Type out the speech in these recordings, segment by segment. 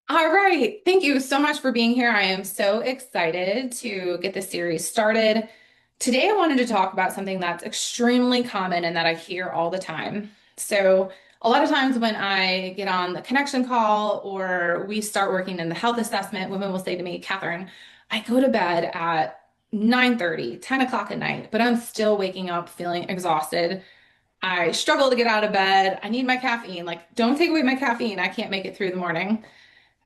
All right. Thank you so much for being here. I am so excited to get this series started. Today, I wanted to talk about something that's extremely common and that I hear all the time. So, a lot of times when I get on the connection call or we start working in the health assessment, women will say to me, Catherine, I go to bed at 9:30, 10 o'clock at night, but I'm still waking up feeling exhausted. I struggle to get out of bed. I need my caffeine. Like, don't take away my caffeine. I can't make it through the morning.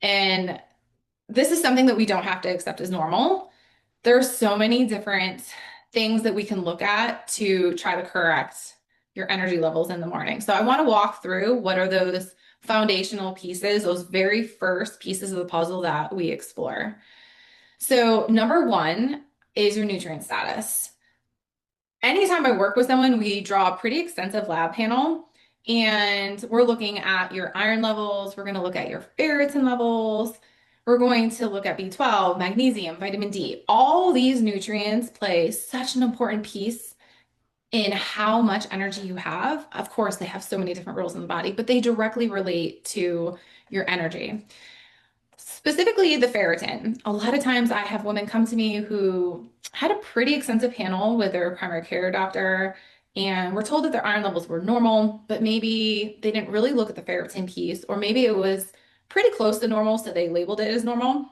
And this is something that we don't have to accept as normal. There are so many different things that we can look at to try to correct your energy levels in the morning. So I want to walk through what are those foundational pieces, those very first pieces of the puzzle that we explore. So number one is your nutrient status. Anytime I work with someone, we draw a pretty extensive lab panel and we're looking at your iron levels. We're going to look at your ferritin levels. We're going to look at B12, magnesium, vitamin D. All these nutrients play such an important piece in how much energy you have. Of course, they have so many different roles in the body, but they directly relate to your energy. Specifically, the ferritin. A lot of times I have women come to me who had a pretty extensive panel with their primary care doctor and were told that their iron levels were normal, but maybe they didn't really look at the ferritin piece, or maybe it was pretty close to normal, so they labeled it as normal.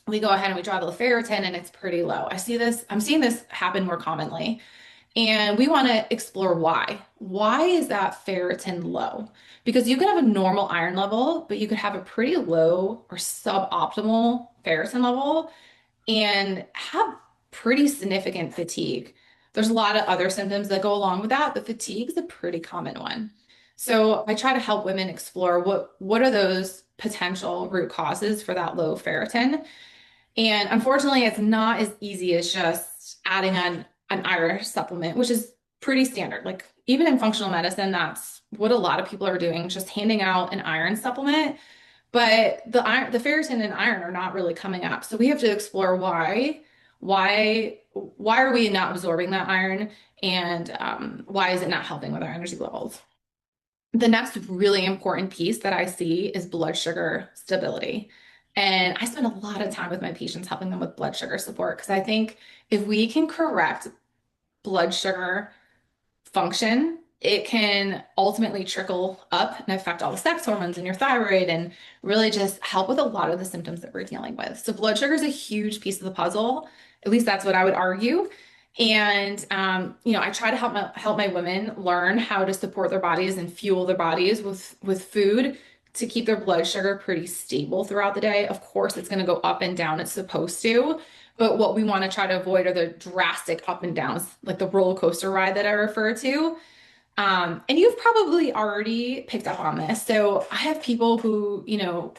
We go ahead and we draw the ferritin and it's pretty low. I'm seeing this happen more commonly. And we want to explore why. Why is that ferritin low? Because you can have a normal iron level, but you could have a pretty low or suboptimal ferritin level and have pretty significant fatigue. There's a lot of other symptoms that go along with that, but fatigue is a pretty common one. So I try to help women explore what are those potential root causes for that low ferritin. And unfortunately, it's not as easy as just adding on an iron supplement, which is pretty standard. Like even in functional medicine, that's what a lot of people are doing, just handing out an iron supplement. But the ferritin and iron are not really coming up. So we have to explore why are we not absorbing that iron, and why is it not helping with our energy levels? The next really important piece that I see is blood sugar stability. And I spend a lot of time with my patients helping them with blood sugar support because I think if we can correct blood sugar function, it can ultimately trickle up and affect all the sex hormones in your thyroid and really just help with a lot of the symptoms that we're dealing with. So blood sugar is a huge piece of the puzzle. At least that's what I would argue. And I try to help my women learn how to support their bodies and fuel their bodies with food to keep their blood sugar pretty stable throughout the day. Of course, it's going to go up and down. It's supposed to. But what we want to try to avoid are the drastic up and downs, like the roller coaster ride that I refer to. And you've probably already picked up on this. So I have people who,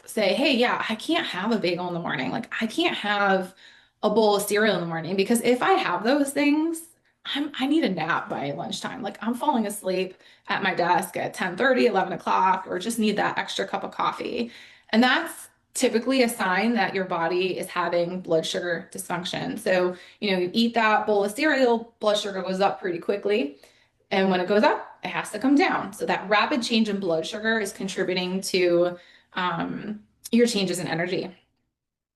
say, hey, yeah, I can't have a bagel in the morning. Like I can't have a bowl of cereal in the morning because if I have those things, I need a nap by lunchtime. Like I'm falling asleep at my desk at 10:30, 11 o'clock, or just need that extra cup of coffee. And that's typically a sign that your body is having blood sugar dysfunction. So, you eat that bowl of cereal, blood sugar goes up pretty quickly. And when it goes up, it has to come down. So that rapid change in blood sugar is contributing to your changes in energy.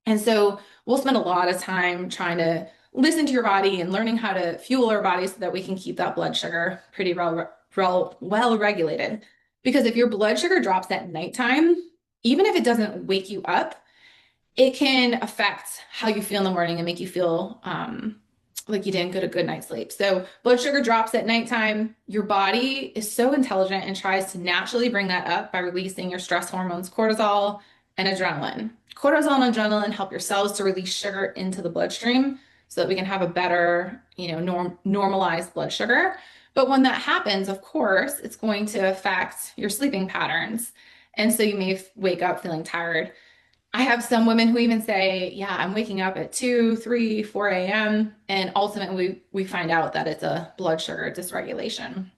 And so we'll spend a lot of time trying to listen to your body and learning how to fuel our body so that we can keep that blood sugar pretty well regulated. Because if your blood sugar drops at nighttime, even if it doesn't wake you up, it can affect how you feel in the morning and make you feel like you didn't get a good night's sleep. So blood sugar drops at nighttime. Your body is so intelligent and tries to naturally bring that up by releasing your stress hormones, cortisol and adrenaline. Cortisol and adrenaline help your cells to release sugar into the bloodstream so that we can have a better, normalized blood sugar. But when that happens, of course, it's going to affect your sleeping patterns. And so you may wake up feeling tired. I have some women who even say, yeah, I'm waking up at 2, 3, 4 a.m. And ultimately, we find out that it's a blood sugar dysregulation.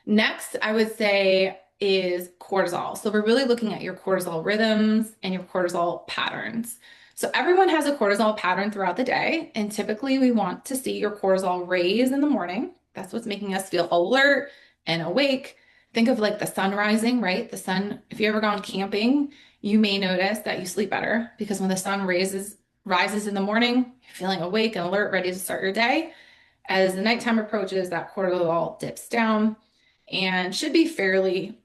Next, I would say is cortisol. So we're really looking at your cortisol rhythms and your cortisol patterns. So everyone has a cortisol pattern throughout the day. And typically, we want to see your cortisol raise in the morning. That's what's making us feel alert and awake. Think of like the sun rising, right? The sun, if you ever gone camping, you may notice that you sleep better because when the sun rises in the morning, you're feeling awake and alert, ready to start your day. As the nighttime approaches, that cortisol dips down and should be fairly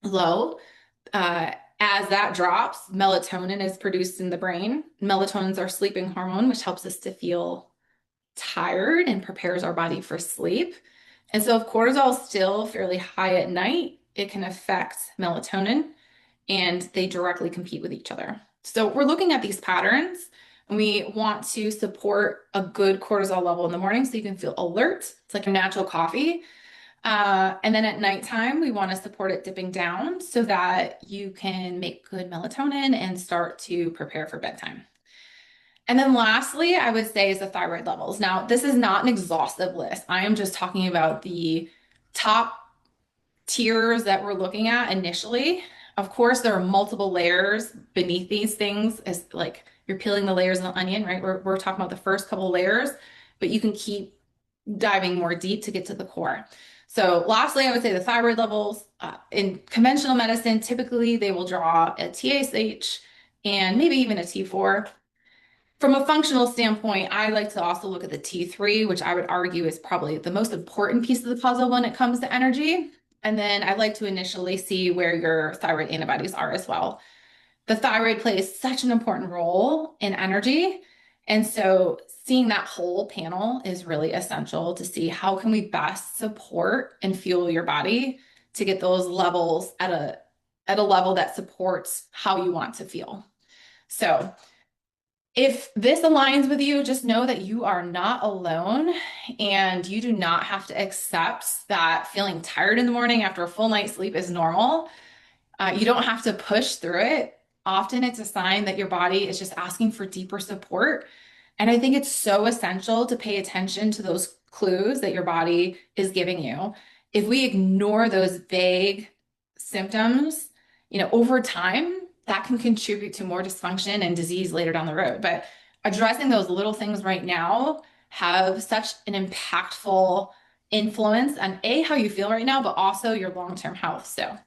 low. As that drops, melatonin is produced in the brain. Melatonin is our sleeping hormone, which helps us to feel tired and prepares our body for sleep. And so if cortisol is still fairly high at night, it can affect melatonin and they directly compete with each other. So we're looking at these patterns and we want to support a good cortisol level in the morning so you can feel alert. It's like a natural coffee. And then at nighttime, we want to support it dipping down so that you can make good melatonin and start to prepare for bedtime. And then lastly, I would say is the thyroid levels. Now, this is not an exhaustive list. I am just talking about the top tiers that we're looking at initially. Of course, there are multiple layers beneath these things, as like you're peeling the layers of the onion, right? We're talking about the first couple layers, but you can keep diving more deep to get to the core. So, lastly, I would say the thyroid levels in conventional medicine, typically they will draw a TSH and maybe even a T4. From a functional standpoint, I like to also look at the T3, which I would argue is probably the most important piece of the puzzle when it comes to energy. And then I'd like to initially see where your thyroid antibodies are as well. The thyroid plays such an important role in energy. And so seeing that whole panel is really essential to see how can we best support and fuel your body to get those levels at a level that supports how you want to feel. So if this aligns with you, just know that you are not alone and you do not have to accept that feeling tired in the morning after a full night's sleep is normal. You don't have to push through it. Often it's a sign that your body is just asking for deeper support. And I think it's so essential to pay attention to those clues that your body is giving you. If we ignore those vague symptoms, over time, that can contribute to more dysfunction and disease later down the road. But addressing those little things right now have such an impactful influence on A, how you feel right now, but also your long-term health. So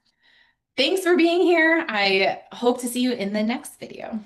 thanks for being here. I hope to see you in the next video.